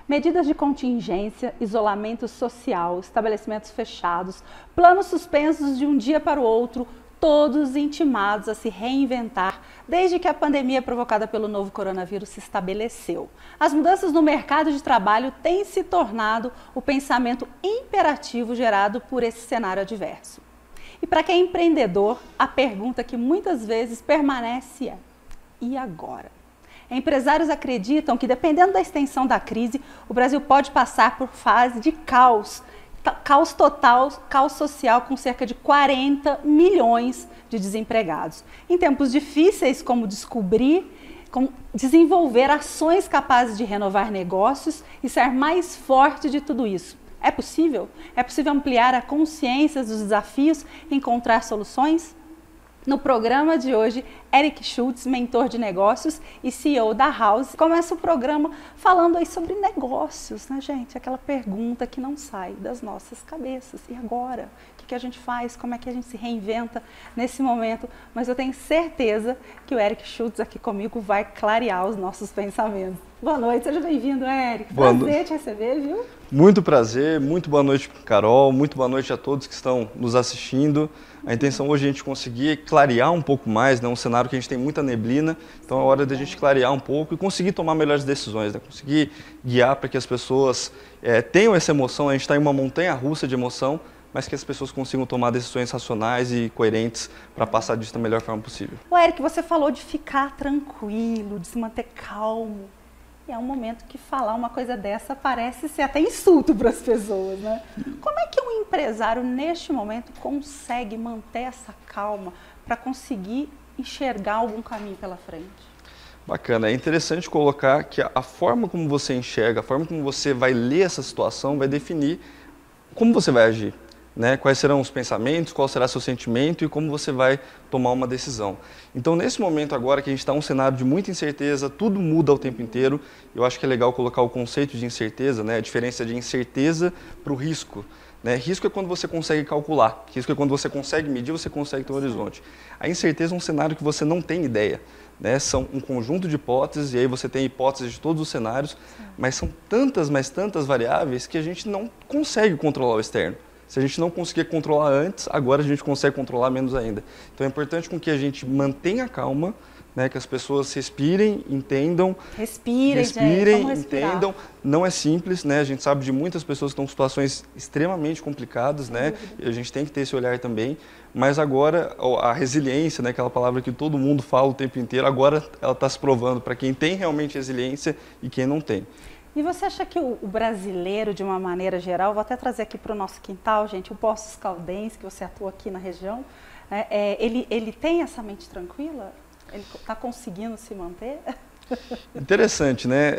Medidas de contingência, isolamento social, estabelecimentos fechados, planos suspensos de um dia para o outro, todos intimados a se reinventar desde que a pandemia provocada pelo novo coronavírus se estabeleceu. As mudanças no mercado de trabalho têm se tornado o pensamento imperativo gerado por esse cenário adverso. E para quem é empreendedor, a pergunta que muitas vezes permanece é: e agora? Empresários acreditam que, dependendo da extensão da crise, o Brasil pode passar por fase de caos total, caos social, com cerca de 40 milhões de desempregados. Em tempos difíceis, como desenvolver ações capazes de renovar negócios e ser mais forte de tudo isso. É possível? É possível ampliar a consciência dos desafios e encontrar soluções? No programa de hoje, Eric Schultz, mentor de negócios e CEO da House, começa o programa falando aí sobre negócios, né, gente? Aquela pergunta que não sai das nossas cabeças. E agora? O que a gente faz? Como é que a gente se reinventa nesse momento? Mas eu tenho certeza que o Eric Schultz aqui comigo vai clarear os nossos pensamentos. Boa noite, seja bem-vindo, Eric. Prazer te receber, viu? Muito prazer, muito boa noite, Carol, muito boa noite a todos que estão nos assistindo. A intenção hoje é a gente conseguir clarear um pouco mais, né? Um cenário que a gente tem muita neblina, então é hora de a gente clarear um pouco e conseguir tomar melhores decisões, né? Conseguir guiar para que as pessoas tenham essa emoção. A gente está em uma montanha-russa de emoção, mas que as pessoas consigam tomar decisões racionais e coerentes para passar disso da melhor forma possível. O Eric, você falou de ficar tranquilo, de se manter calmo. É um momento que falar uma coisa dessa parece ser até insulto para as pessoas, né? Como é que um empresário, neste momento, consegue manter essa calma para conseguir enxergar algum caminho pela frente? Bacana, é interessante colocar que a forma como você enxerga, a forma como você vai ler essa situação vai definir como você vai agir, né? Quais serão os pensamentos, qual será seu sentimento e como você vai tomar uma decisão. Então, nesse momento agora que a gente está em um cenário de muita incerteza, tudo muda o tempo inteiro, eu acho que é legal colocar o conceito de incerteza, né? A diferença de incerteza para o risco. Né? Risco é quando você consegue calcular, risco é quando você consegue medir, você consegue ter um horizonte. A incerteza é um cenário que você não tem ideia. Né? São um conjunto de hipóteses, e aí você tem hipóteses de todos os cenários, mas são tantas, mas tantas variáveis que a gente não consegue controlar o externo. Se a gente não conseguir controlar antes, agora a gente consegue controlar menos ainda. Então é importante com que a gente mantenha a calma, né, que as pessoas respirem, entendam. Respirem, gente, entendam. Não é simples, né? A gente sabe de muitas pessoas que estão em situações extremamente complicadas, né? E a gente tem que ter esse olhar também. Mas agora a resiliência, né, aquela palavra que todo mundo fala o tempo inteiro, agora ela está se provando para quem tem realmente resiliência e quem não tem. E você acha que o brasileiro, de uma maneira geral, vou até trazer aqui para o nosso quintal, gente, o Poços Caldense, que você atua aqui na região, ele tem essa mente tranquila? Ele está conseguindo se manter? Interessante, né?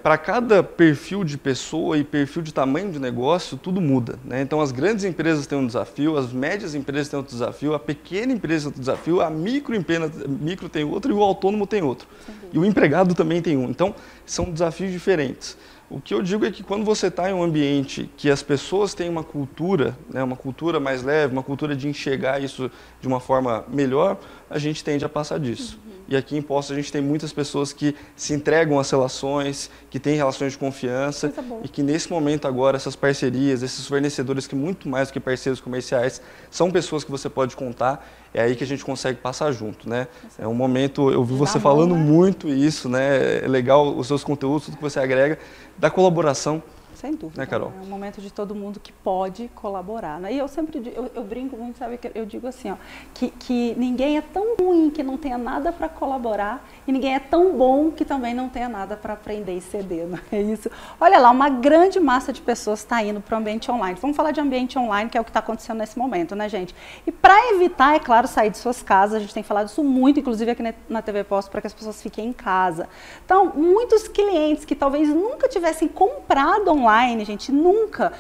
Para cada perfil de pessoa e perfil de tamanho de negócio, tudo muda, né? Então, as grandes empresas têm um desafio, as médias empresas têm outro desafio, a pequena empresa tem outro desafio, a micro tem outro e o autônomo tem outro. E o empregado também tem um. Então, são desafios diferentes. O que eu digo é que quando você está em um ambiente que as pessoas têm uma cultura, né, uma cultura mais leve, uma cultura de enxergar isso de uma forma melhor, a gente tende a passar disso. E aqui em Poços a gente tem muitas pessoas que se entregam às relações, que têm relações de confiança e que nesse momento agora essas parcerias, esses fornecedores que muito mais do que parceiros comerciais, são pessoas que você pode contar, é aí que a gente consegue passar junto, né? É um momento, eu vi você falando muito isso, né? É legal os seus conteúdos, tudo que você agrega, da colaboração. Sem dúvida, né, Carol? É um momento de todo mundo que pode colaborar, né? E eu sempre eu brinco muito, sabe, que eu digo assim, ó, que ninguém é tão ruim que não tenha nada para colaborar e ninguém é tão bom que também não tenha nada para aprender e ceder, não é isso? Olha lá, uma grande massa de pessoas está indo para o ambiente online. Vamos falar de ambiente online, que é o que está acontecendo nesse momento, né, gente? E para evitar, é claro, sair de suas casas, a gente tem falado isso muito, inclusive aqui na TV Poços, para que as pessoas fiquem em casa. Então, muitos clientes que talvez nunca tivessem comprado online, gente, nunca,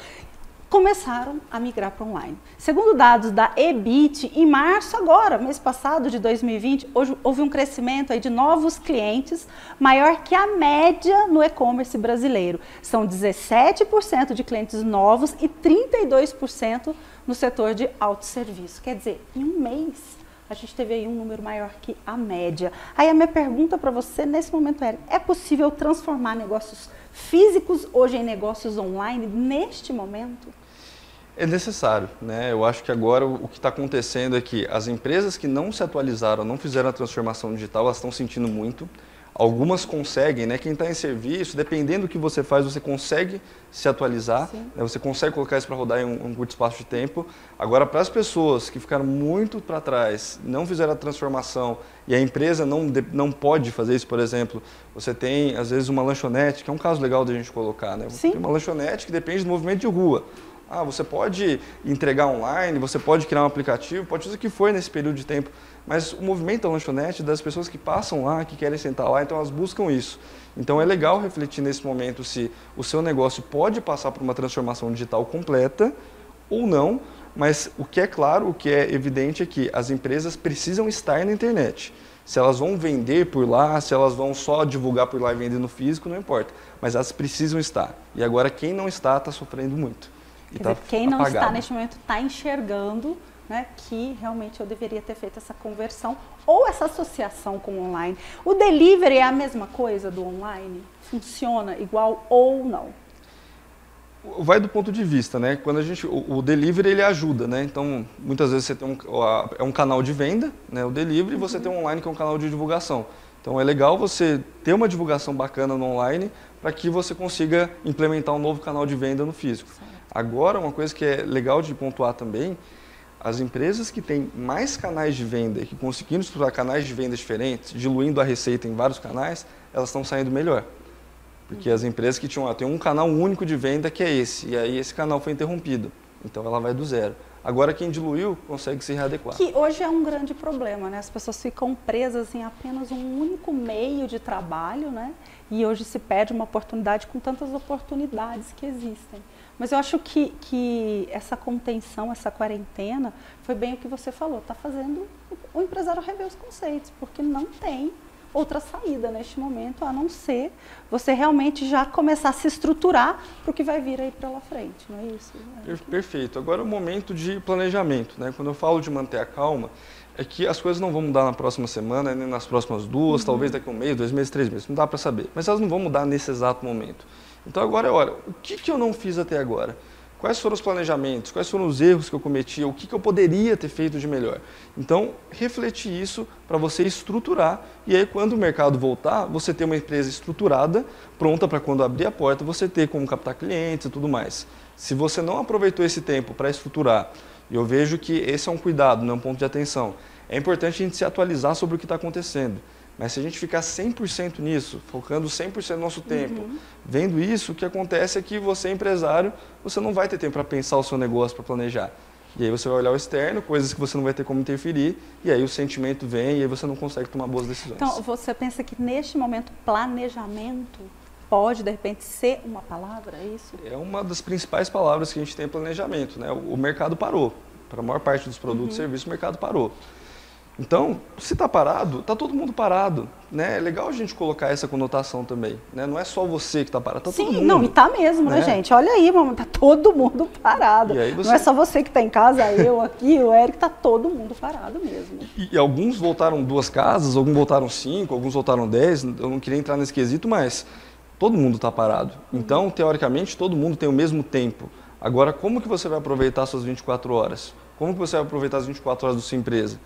começaram a migrar para online. Segundo dados da Ebit, em março agora, mês passado de 2020, houve um crescimento aí de novos clientes maior que a média no e-commerce brasileiro. São 17% de clientes novos e 32% no setor de autosserviço. Quer dizer, em um mês, a gente teve aí um número maior que a média. Aí a minha pergunta para você nesse momento é possível transformar negócios físicos hoje em negócios online neste momento? É necessário, né? Eu acho que agora o que está acontecendo é que as empresas que não se atualizaram, não fizeram a transformação digital, elas estão sentindo muito. Algumas conseguem, né? Quem está em serviço, dependendo do que você faz, você consegue se atualizar, né? Você consegue colocar isso para rodar em um curto espaço de tempo. Agora, para as pessoas que ficaram muito para trás, não fizeram a transformação e a empresa não pode fazer isso, por exemplo, você tem, às vezes, uma lanchonete, que é um caso legal da gente colocar, né? Você tem uma lanchonete que depende do movimento de rua. Ah, você pode entregar online, você pode criar um aplicativo, pode fazer o que for nesse período de tempo, mas o movimento da lanchonete, das pessoas que passam lá, que querem sentar lá, então elas buscam isso. Então é legal refletir nesse momento se o seu negócio pode passar por uma transformação digital completa ou não, mas o que é claro, o que é evidente é que as empresas precisam estar na internet. Se elas vão vender por lá, se elas vão só divulgar por lá e vender no físico, não importa, mas elas precisam estar. E agora quem não está sofrendo muito. Quer dizer, quem não está neste momento está enxergando, né, que realmente eu deveria ter feito essa conversão ou essa associação com o online. O delivery é a mesma coisa do online? Funciona igual ou não? Vai do ponto de vista, né? Quando o delivery ele ajuda, né? Então muitas vezes você tem um canal de venda, né? O delivery, e você tem um online que é um canal de divulgação. Então é legal você ter uma divulgação bacana no online para que você consiga implementar um novo canal de venda no físico. Agora, uma coisa que é legal de pontuar também, as empresas que têm mais canais de venda e que conseguiram estruturar canais de venda diferentes, diluindo a receita em vários canais, elas estão saindo melhor. Porque as empresas que tem um canal único de venda que é esse, e aí esse canal foi interrompido. Então ela vai do zero. Agora quem diluiu consegue se readequar. Que hoje é um grande problema, né? As pessoas ficam presas em apenas um único meio de trabalho, né? E hoje se perde uma oportunidade com tantas oportunidades que existem. Mas eu acho que essa contenção, essa quarentena, foi bem o que você falou, está fazendo o empresário rever os conceitos, porque não tem outra saída neste momento, a não ser você realmente já começar a se estruturar para o que vai vir aí pela frente, não é isso? Perfeito. Agora é o momento de planejamento, né? Quando eu falo de manter a calma, é que as coisas não vão mudar na próxima semana, nem nas próximas duas, talvez daqui a um mês, 2 meses, 3 meses, não dá para saber. Mas elas não vão mudar nesse exato momento. Então agora é hora, o que eu não fiz até agora? Quais foram os planejamentos, quais foram os erros que eu cometi, o que eu poderia ter feito de melhor? Então, refletir isso para você estruturar e aí quando o mercado voltar, você ter uma empresa estruturada, pronta para quando abrir a porta, você ter como captar clientes e tudo mais. Se você não aproveitou esse tempo para estruturar, e eu vejo que esse é um cuidado, não é um ponto de atenção, é importante a gente se atualizar sobre o que está acontecendo. Mas se a gente ficar 100% nisso, focando 100% do nosso tempo, vendo isso, o que acontece é que você, empresário, você não vai ter tempo para pensar o seu negócio, para planejar. E aí você vai olhar o externo, coisas que você não vai ter como interferir, e aí o sentimento vem e aí você não consegue tomar boas decisões. Então, você pensa que neste momento planejamento pode, de repente, ser uma palavra, é isso? É uma das principais palavras que a gente tem em planejamento, né? O mercado parou. Para a maior parte dos produtos e serviços, o mercado parou. Então, se está parado, está todo mundo parado, né? É legal a gente colocar essa conotação também, né? Não é só você que está parado, está todo mundo. Sim, não, e está mesmo, né, gente? Olha aí, está todo mundo parado. Não é só você que está em casa, eu aqui, o Eric, está todo mundo parado mesmo. E alguns voltaram 2 casas, alguns voltaram 5, alguns voltaram 10, eu não queria entrar nesse quesito, mas todo mundo está parado. Então, teoricamente, todo mundo tem o mesmo tempo. Agora, como que você vai aproveitar suas 24 horas? Como que você vai aproveitar as 24 horas da sua empresa?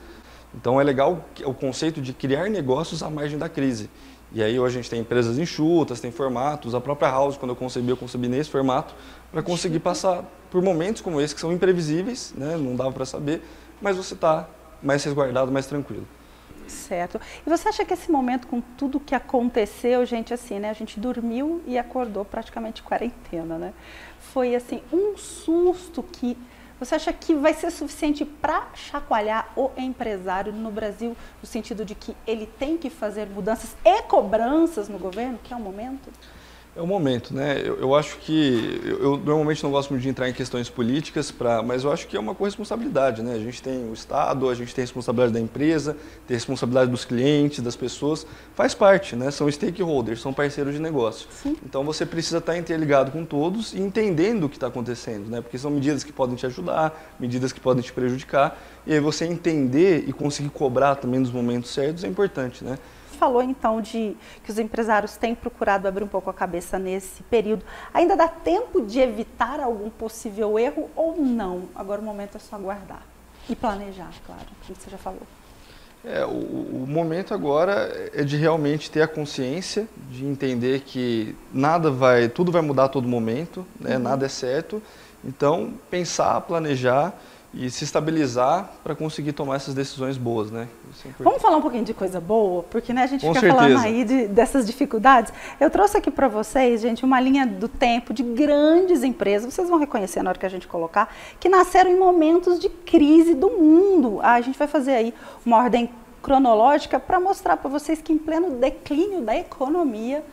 Então é legal o conceito de criar negócios à margem da crise. E aí hoje a gente tem empresas enxutas, tem formatos, a própria House, quando eu concebi nesse formato, para conseguir passar por momentos como esse, que são imprevisíveis, né? Não dava para saber, mas você está mais resguardado, mais tranquilo. Certo. E você acha que esse momento, com tudo que aconteceu, gente, assim, né? A gente dormiu e acordou praticamente quarentena, né? Foi, assim, um susto que... Você acha que vai ser suficiente para chacoalhar o empresário no Brasil, no sentido de que ele tem que fazer mudanças e cobranças no governo, que é o momento? É o momento, né? Eu acho que... Eu normalmente não gosto muito de entrar em questões políticas, mas eu acho que é uma corresponsabilidade, né? A gente tem o Estado, a gente tem a responsabilidade da empresa, tem a responsabilidade dos clientes, das pessoas. Faz parte, né? São stakeholders, são parceiros de negócio. Sim. Então você precisa estar interligado com todos e entendendo o que está acontecendo, né? Porque são medidas que podem te ajudar, medidas que podem te prejudicar. E aí você entender e conseguir cobrar também nos momentos certos é importante, né? falou então de que os empresários têm procurado abrir um pouco a cabeça nesse período. Ainda dá tempo de evitar algum possível erro ou não? Agora o momento é só aguardar e planejar, claro, como você já falou. O momento agora é de realmente ter a consciência, de entender que tudo vai mudar a todo momento, né? Nada é certo. Então, pensar, planejar e se estabilizar para conseguir tomar essas decisões boas, né? Vamos falar um pouquinho de coisa boa, porque né, a gente Com fica certeza. falando aí dessas dificuldades. Eu trouxe aqui para vocês, gente, uma linha do tempo de grandes empresas, vocês vão reconhecer na hora que a gente colocar, que nasceram em momentos de crise do mundo. A gente vai fazer aí uma ordem cronológica para mostrar para vocês que em pleno declínio da economia,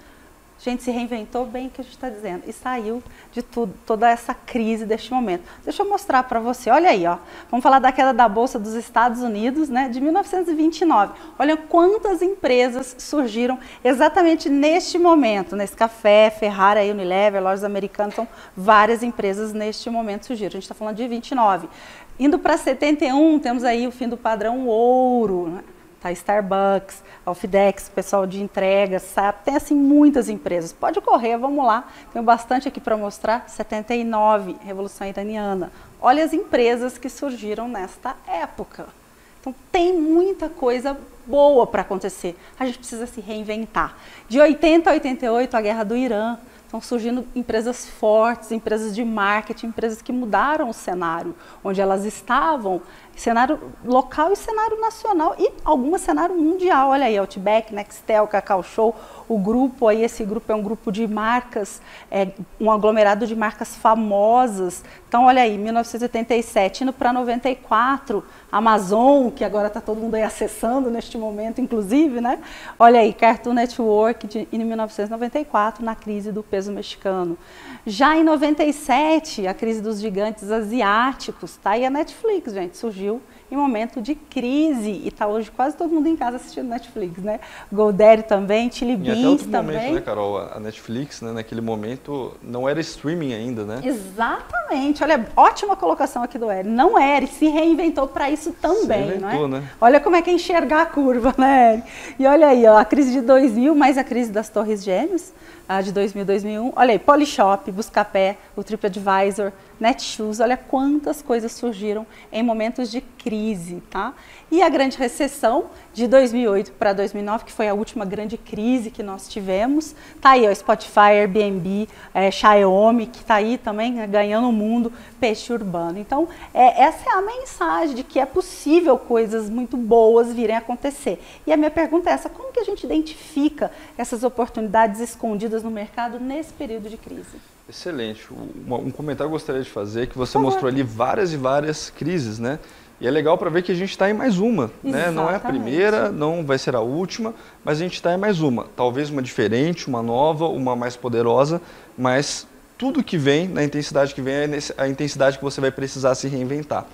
a gente se reinventou bem o que a gente está dizendo e saiu de tudo, toda essa crise deste momento. Deixa eu mostrar para você, olha aí, ó. Vamos falar da queda da Bolsa dos Estados Unidos, né, de 1929. Olha quantas empresas surgiram exatamente neste momento. Nescafé, Ferrari, Unilever, Lojas Americanas, são várias empresas neste momento surgiram. A gente está falando de 29. Indo para 71, temos aí o fim do padrão ouro, né? Tá, Starbucks, Alfidex, pessoal de entrega, SAP, tem assim muitas empresas. Pode correr, vamos lá, tenho bastante aqui para mostrar. 79, Revolução Iraniana. Olha as empresas que surgiram nesta época. Então tem muita coisa boa para acontecer, a gente precisa se reinventar. De 80 a 88, a guerra do Irã. Estão surgindo empresas fortes, empresas de marketing, empresas que mudaram o cenário onde elas estavam, cenário local e cenário nacional e algumas cenário mundial. Olha aí, Outback, Nextel, Cacau Show, o grupo aí, esse grupo é um grupo de marcas, um aglomerado de marcas famosas. Então, olha aí, 1987, indo para 94, Amazon, que agora está todo mundo aí acessando neste momento, inclusive, né? Olha aí, Cartoon Network, em 1994, na crise do peso mexicano. Já em 97, a crise dos gigantes asiáticos, tá? E a Netflix, gente, surgiu em momento de crise e tá hoje quase todo mundo em casa assistindo Netflix, né? GoDaddy também, Chili Beans também. Momento, né, Carol? A Netflix, né, naquele momento não era streaming ainda, né? Exatamente. Olha, ótima colocação aqui do Eri. Não era, e se reinventou para isso também, se reinventou, não é? Né? Olha como é que é enxergar a curva, né, Eri? E olha aí, ó, a crise de 2000, mais a crise das Torres Gêmeas, a de 2000, 2001. Olha aí, Polishop, Buscapé, o TripAdvisor, Netshoes, olha quantas coisas surgiram em momentos de crise, tá? E a grande recessão de 2008 para 2009, que foi a última grande crise que nós tivemos, tá aí, ó, Spotify, Airbnb, Xiaomi, que tá aí também, né, ganhando o mundo, peixe urbano. Então, essa é a mensagem de que é possível coisas muito boas virem a acontecer. E a minha pergunta é essa, como que a gente identifica essas oportunidades escondidas no mercado nesse período de crise? Excelente. Um comentário que eu gostaria de fazer é que você mostrou ali várias e várias crises, né? E é legal para ver que a gente está em mais uma, né? Não é a primeira, não vai ser a última, mas a gente está em mais uma. Talvez uma diferente, uma nova, uma mais poderosa, mas tudo que vem, na intensidade que vem, é a intensidade que você vai precisar se reinventar.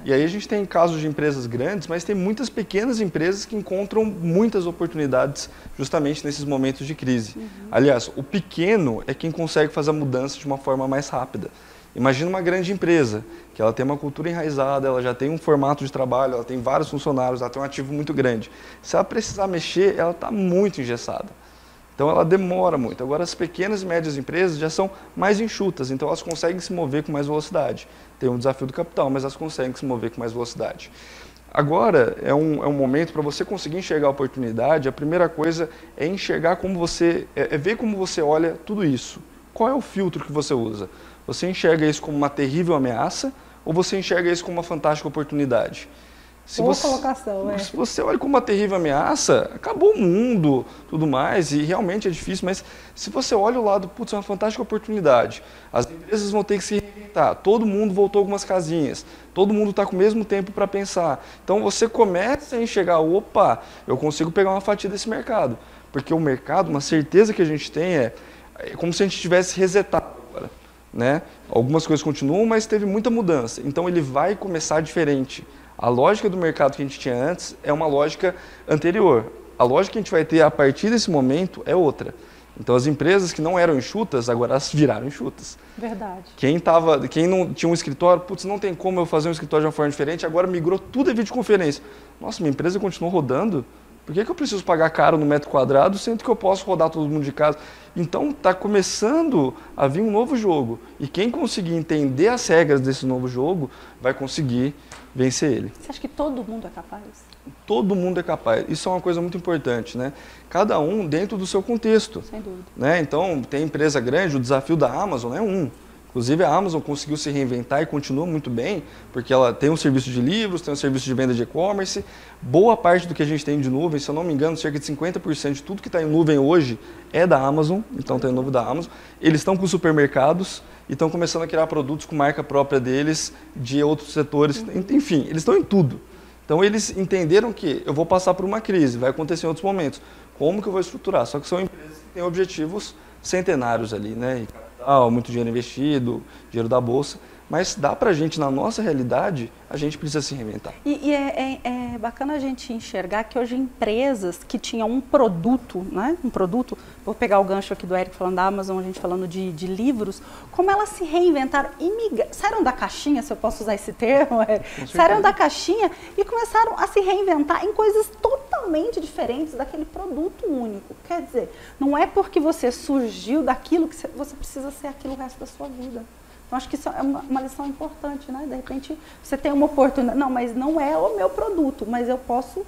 E aí a gente tem casos de empresas grandes, mas tem muitas pequenas empresas que encontram muitas oportunidades justamente nesses momentos de crise. Aliás, o pequeno é quem consegue fazer a mudança de uma forma mais rápida. Imagina uma grande empresa, que ela tem uma cultura enraizada, ela já tem um formato de trabalho, ela tem vários funcionários, ela tem um ativo muito grande. Se ela precisar mexer, ela está muito engessada. Então ela demora muito. Agora as pequenas e médias empresas já são mais enxutas, então elas conseguem se mover com mais velocidade. Tem um desafio do capital, mas elas conseguem se mover com mais velocidade. Agora é um momento para você conseguir enxergar a oportunidade. A primeira coisa é enxergar como você, ver como você olha tudo isso. Qual é o filtro que você usa? Você enxerga isso como uma terrível ameaça ou você enxerga isso como uma fantástica oportunidade? Boa colocação, né? Se você olha como uma terrível ameaça, acabou o mundo, tudo mais, e realmente é difícil, mas se você olha o lado, putz, é uma fantástica oportunidade, as empresas vão ter que se reinventar, todo mundo voltou algumas casinhas, todo mundo está com o mesmo tempo para pensar. Então você começa a enxergar, opa, eu consigo pegar uma fatia desse mercado, porque o mercado, uma certeza que a gente tem é como se a gente tivesse resetado agora, né? Algumas coisas continuam, mas teve muita mudança, então ele vai começar diferente. A lógica do mercado que a gente tinha antes é uma lógica anterior. A lógica que a gente vai ter a partir desse momento é outra. Então as empresas que não eram enxutas, agora elas viraram enxutas. Verdade. Quem não tinha um escritório, putz, não tem como eu fazer um escritório de uma forma diferente, agora migrou tudo a videoconferência. Nossa, minha empresa continuou rodando? Por que eu preciso pagar caro no metro quadrado, sendo que eu posso rodar todo mundo de casa? Então está começando a vir um novo jogo. E quem conseguir entender as regras desse novo jogo vai conseguir vencer ele. Você acha que todo mundo é capaz? Todo mundo é capaz. Isso é uma coisa muito importante, né? Cada um dentro do seu contexto. Sem dúvida. Né? Então, tem empresa grande, o desafio da Amazon é um. Inclusive, a Amazon conseguiu se reinventar e continua muito bem, porque ela tem um serviço de livros, tem um serviço de venda de e-commerce. Boa parte do que a gente tem de nuvem, se eu não me engano, cerca de 50% de tudo que está em nuvem hoje é da Amazon, então tem nuvem da Amazon. Eles estão com supermercados e estão começando a criar produtos com marca própria deles, de outros setores. Enfim, eles estão em tudo. Então, eles entenderam que eu vou passar por uma crise, vai acontecer em outros momentos. Como que eu vou estruturar? Só que são empresas que têm objetivos centenários ali, né? Muito dinheiro investido, dinheiro da bolsa, mas dá pra gente, na nossa realidade, a gente precisa se reinventar. E é bacana a gente enxergar que hoje empresas que tinham um produto, né? Um produto, vou pegar o gancho aqui do Eric falando da Amazon, a gente falando de livros, como elas se reinventaram, saíram da caixinha, se eu posso usar esse termo, saíram da caixinha e começaram a se reinventar em coisas totalmente diferentes daquele produto único. Quer dizer, não é porque você surgiu daquilo que você precisa ser aquilo o resto da sua vida. Então, acho que isso é uma lição importante, né? De repente, você tem uma oportunidade, não, mas não é o meu produto, mas eu posso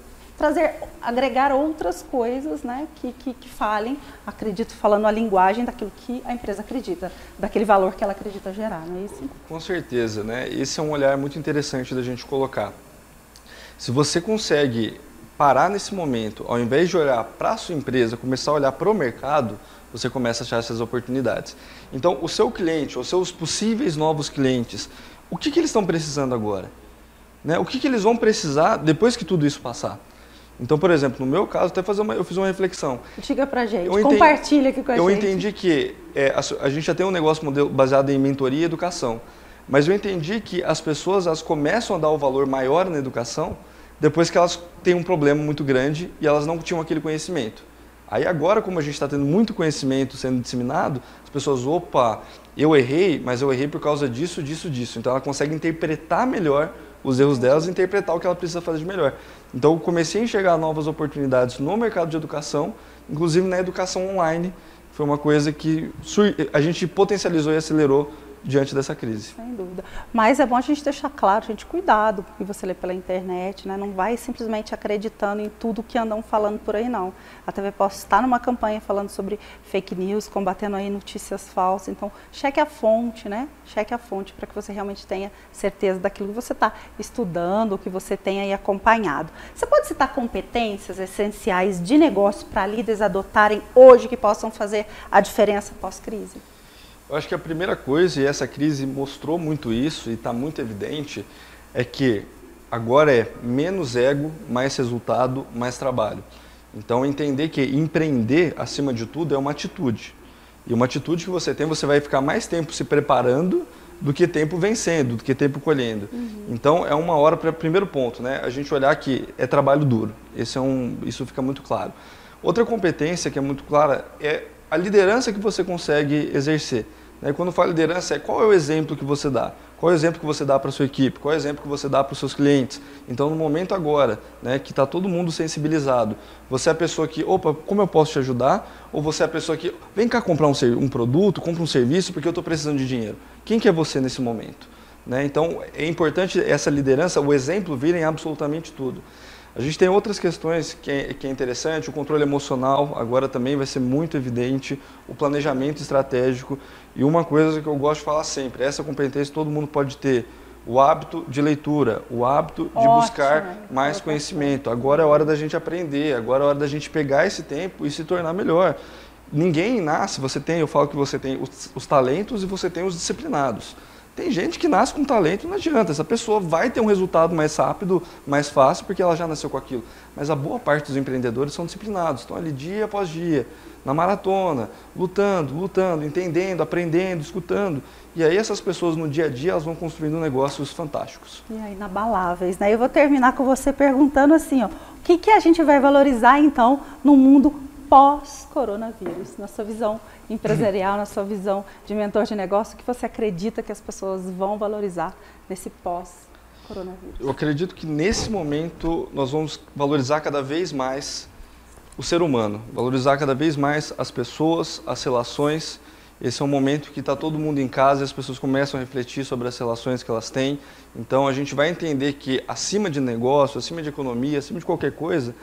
agregar outras coisas, né? Que falem, acredito, falando a linguagem daquilo que a empresa acredita, daquele valor que ela acredita gerar, não é isso? Com certeza, né? Esse é um olhar muito interessante da gente colocar. Se você consegue parar nesse momento, ao invés de olhar para a sua empresa, começar a olhar para o mercado, você começa a achar essas oportunidades. Então, o seu cliente, os seus possíveis novos clientes, o que eles estão precisando agora? Né? O que eles vão precisar depois que tudo isso passar? Então, por exemplo, no meu caso, eu fiz uma reflexão. Diga pra gente, compartilha aqui com a gente. Eu entendi que a gente já tem um negócio baseado em mentoria e educação, mas eu entendi que as pessoas elas começam a dar o valor maior na educação depois que elas têm um problema muito grande e elas não tinham aquele conhecimento. Aí agora, como a gente está tendo muito conhecimento sendo disseminado, as pessoas, opa, eu errei, mas eu errei por causa disso, disso, disso. Então ela consegue interpretar melhor os erros delas e interpretar o que ela precisa fazer de melhor. Então eu comecei a enxergar novas oportunidades no mercado de educação, inclusive na educação online. Foi uma coisa que a gente potencializou e acelerou diante dessa crise. Sem dúvida. Mas é bom a gente deixar claro, gente, cuidado com o que você lê pela internet, né? Não vai simplesmente acreditando em tudo que andam falando por aí, não. A TV Post está numa campanha falando sobre fake news, combatendo aí notícias falsas. Então, cheque a fonte, né? Cheque a fonte para que você realmente tenha certeza daquilo que você está estudando, o que você tem aí acompanhado. Você pode citar competências essenciais de negócio para líderes adotarem hoje que possam fazer a diferença pós-crise? Eu acho que a primeira coisa, e essa crise mostrou muito isso, e está muito evidente, é que agora é menos ego, mais resultado, mais trabalho. Então, entender que empreender, acima de tudo, é uma atitude. E uma atitude que você tem, você vai ficar mais tempo se preparando do que tempo vencendo, do que tempo colhendo. Então, é uma hora para primeiro ponto, né? A gente olhar que é trabalho duro. Isso fica muito claro. Outra competência que é muito clara é a liderança que você consegue exercer. Quando eu falo liderança, qual é o exemplo que você dá? Qual é o exemplo que você dá para a sua equipe? Qual é o exemplo que você dá para os seus clientes? Então, no momento agora, que está todo mundo sensibilizado, você é a pessoa que, opa, como eu posso te ajudar? Ou você é a pessoa que, vem cá comprar um produto, compra um serviço porque eu estou precisando de dinheiro. Quem que é você nesse momento? Então, é importante essa liderança, o exemplo vir em absolutamente tudo. A gente tem outras questões que é interessante, o controle emocional agora também vai ser muito evidente, o planejamento estratégico e uma coisa que eu gosto de falar sempre, essa competência todo mundo pode ter, o hábito de leitura, o hábito de buscar mais conhecimento. Agora é hora da gente aprender, agora é hora da gente pegar esse tempo e se tornar melhor. Ninguém nasce, eu falo que você tem os talentos e você tem os disciplinados. Tem gente que nasce com talento, não adianta, essa pessoa vai ter um resultado mais rápido, mais fácil, porque ela já nasceu com aquilo. Mas a boa parte dos empreendedores são disciplinados, estão ali dia após dia, na maratona, lutando, entendendo, aprendendo, escutando. E aí essas pessoas no dia a dia, elas vão construindo negócios fantásticos. E aí, inabaláveis, né? Eu vou terminar com você perguntando assim, ó, o que a gente vai valorizar então no mundo pós-coronavírus, na sua visão empresarial, na sua visão de mentor de negócio, o que você acredita que as pessoas vão valorizar nesse pós-coronavírus? Eu acredito que nesse momento nós vamos valorizar cada vez mais o ser humano, valorizar cada vez mais as pessoas, as relações. Esse é um momento que está todo mundo em casa e as pessoas começam a refletir sobre as relações que elas têm. Então a gente vai entender que acima de negócio, acima de economia, acima de qualquer coisa,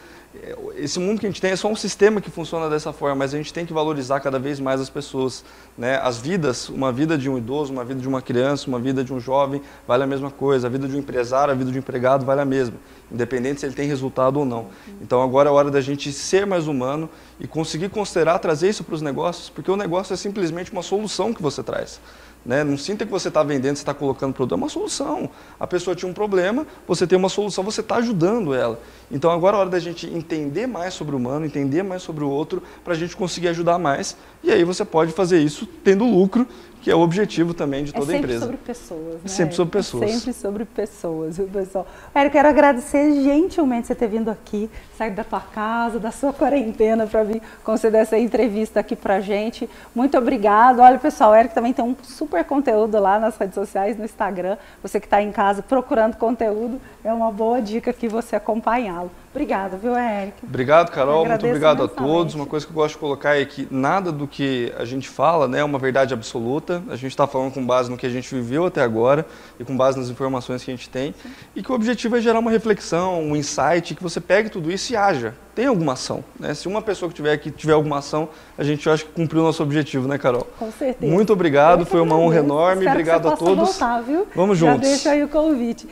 esse mundo que a gente tem é só um sistema que funciona dessa forma, mas a gente tem que valorizar cada vez mais as pessoas, né? As vidas, uma vida de um idoso, uma vida de uma criança, uma vida de um jovem, vale a mesma coisa. A vida de um empresário, a vida de um empregado vale a mesma, independente se ele tem resultado ou não. Então agora é a hora da gente ser mais humano e conseguir considerar, trazer isso para os negócios, porque o negócio é simplesmente uma solução que você traz. Né? Não sinta que você está vendendo, você está colocando produto, é uma solução. A pessoa tinha um problema, você tem uma solução, você está ajudando ela. Então agora é a hora da gente entender mais sobre o humano, entender mais sobre o outro, para a gente conseguir ajudar mais. E aí você pode fazer isso tendo lucro, que é o objetivo também de toda a empresa. É sempre sobre pessoas, né? É sempre sobre pessoas. É sempre sobre pessoas, viu, pessoal? Eu quero agradecer gentilmente você ter vindo aqui, sair da tua casa, da sua quarentena, para vir conceder essa entrevista aqui pra gente. Muito obrigado. Olha, pessoal, o Eric também tem um super conteúdo lá nas redes sociais, no Instagram. Você que está em casa procurando conteúdo, é uma boa dica aqui você acompanhá-lo. Obrigada, viu, Eric? Obrigado, Carol. Muito obrigado a imensamente. todos. Uma coisa que eu gosto de colocar é que nada do que a gente fala, né, é uma verdade absoluta. A gente está falando com base no que a gente viveu até agora e com base nas informações que a gente tem. Sim. E que o objetivo é gerar uma reflexão, um insight, que você pegue tudo isso e haja. Tem alguma ação, né? Se uma pessoa que tiver alguma ação, a gente acha que cumpriu o nosso objetivo, né, Carol? Com certeza. Muito obrigado, foi uma honra enorme. Obrigado a todos. Voltar, viu? Vamos juntos. Já deixa aí o convite.